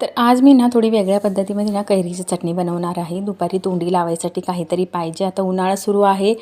तर आज मी ना थोडी वेगळ्या पद्धतीमध्ये ना कैरीची चटणी बनवणार आहे। दुपारी तोंडी लावायसाठी काहीतरी पाहिजे। आता उन्हाळा सुरू आहे,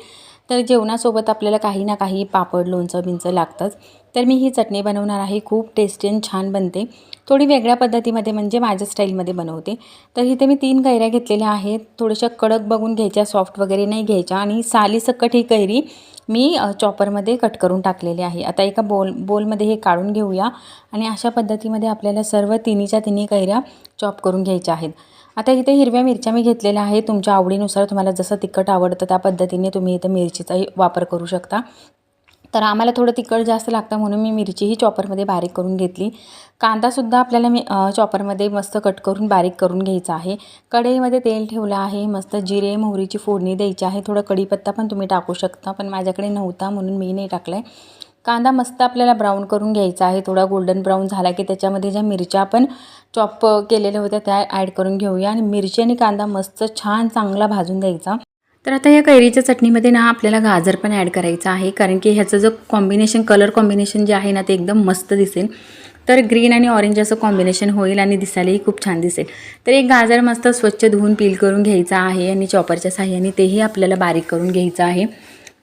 तर जेवणासोबत आपल्याला काही ना काही पापड, लोणचं बिंचं लागतंच। तर मी ही चटणी बनवणार आहे। खूप टेस्टी आणि छान बनते। थोडी वेगळ्या पद्धतीमध्ये म्हणजे माझ्या स्टाईलमध्ये बनवते। तर इथे मी 3 कैऱ्या घेतलेल्या आहेत। थोड्याशा कडक बघून घ्यायच्या, सॉफ्ट वगैरे नाही घ्यायच्या आणि सालीसकट ही कैरी मी चॉपरमध्ये कट करून टाकलेली आहे। आता एका बोलमध्ये हे काढून घेऊया आणि अशा पद्धतीमध्ये आपल्याला सर्व तिन्हीच्या तिन्ही कैऱ्या चॉप करून घ्यायच्या आहेत। आता इथे हिरव्या मिरच्या मी घेतलेल्या आहेत। तुमच्या आवडीनुसार तुम्हाला जसं तिखट आवडतं त्या पद्धतीने तुम्ही इथे मिरचीचाही वापर करू शकता। तर आम्हाला थोडं तिखट जास्त लागतं म्हणून मी मिरचीही चॉपरमध्ये बारीक करून घेतली। कांदासुद्धा आपल्याला मी चॉपरमध्ये मस्त कट करून बारीक करून घ्यायचा आहे। कढईमध्ये तेल ठेवलं आहे। मस्त जिरे मोहरीची फोडणी द्यायची आहे। थोडं कढीपत्ता पण तुम्ही टाकू शकता, पण माझ्याकडे नव्हता म्हणून मी नाही टाकला आहे। कांदा मस्त आपल्याला ब्राऊन करून घ्यायचा आहे। थोडा गोल्डन ब्राऊन झाला की त्याच्यामध्ये ज्या मिरच्या आपण चॉप केलेल्या होत्या त्या ॲड करून घेऊया आणि मिरची आणि कांदा मस्त छान चांगला भाजून द्यायचा। तर आता या कैरीच्या चटणीमध्ये ना आपल्याला गाजर पण ॲड करायचं आहे, कारण की ह्याचं जो कॉम्बिनेशन कलर कॉम्बिनेशन जे आहे ना ते एकदम मस्त दिसेल। तर ग्रीन आणि ऑरेंज असं कॉम्बिनेशन होईल आणि दिसायलाही खूप छान दिसेल। तर एक गाजर मस्त स्वच्छ धुवून पील करून घ्यायचा आहे आणि चॉपरच्या साहाय्याने तेही आपल्याला बारीक करून घ्यायचं आहे।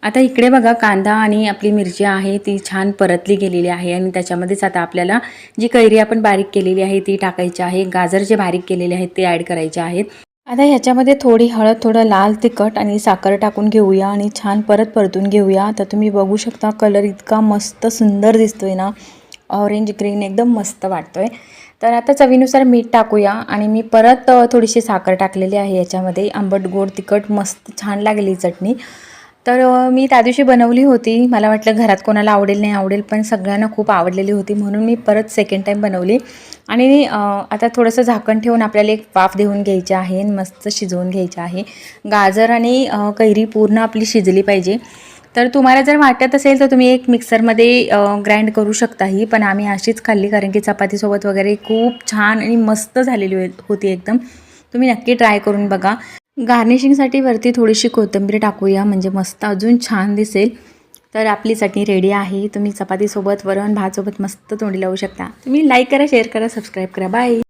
आता इकडे बघा कांदा आणि आपली मिरची आहे ती छान परतली गेलेली आहे आणि त्याच्यामध्येच आता आपल्याला जी कैरी आपण बारीक केलेली आहे ती टाकायची आहे। गाजर जे बारीक केलेले आहेत ते ॲड करायचे आहेत। आता ह्याच्यामध्ये थोडी हळद, थोडं लाल तिखट आणि साखर टाकून घेऊया आणि छान परतून घेऊया। तर तुम्ही बघू शकता कलर इतका मस्त सुंदर दिसतोय ना, ऑरेंज ग्रीन एकदम मस्त वाटतोय। तर आता चवीनुसार मीठ टाकूया आणि मी परत थोडीशी साखर टाकलेली आहे याच्यामध्ये। आंबट गोड तिखट मस्त छान लागली चटणी। तर मी त्या दिवशी बनवली होती, मला वाटलं घरात कोणाला आवडेल नाही आवडेल, पण सगळ्यांना खूप आवडलेली होती म्हणून मी परत सेकंड टाईम बनवली। आणि आता थोडंसं झाकण ठेवून आपल्याला एक वाफ देऊन घ्यायची आहे, मस्त शिजवून घ्यायची आहे। गाजर आणि कैरी पूर्ण आपली शिजली पाहिजे। तर तुम्हाला जर वाटत असेल तर तुम्ही एक मिक्सरमध्ये ग्राइंड करू शकता ही, पण आम्ही अशीच खाल्ली कारण की चपातीसोबत वगैरे खूप छान आणि मस्त झालेली होती एकदम। तुम्ही नक्की ट्राय करून बघा। गार्निशिंगसाठी वरती थोडीशी कोथिंबीर टाकूया म्हणजे मस्त अजून छान दिसेल। तर आपली चटणी रेडी आहे। तुम्ही चपातीसोबत, वरण भातसोबत मस्त तोंडी लावू शकता। तुम्ही लाईक करा, शेअर करा, सबस्क्राईब करा। बाय।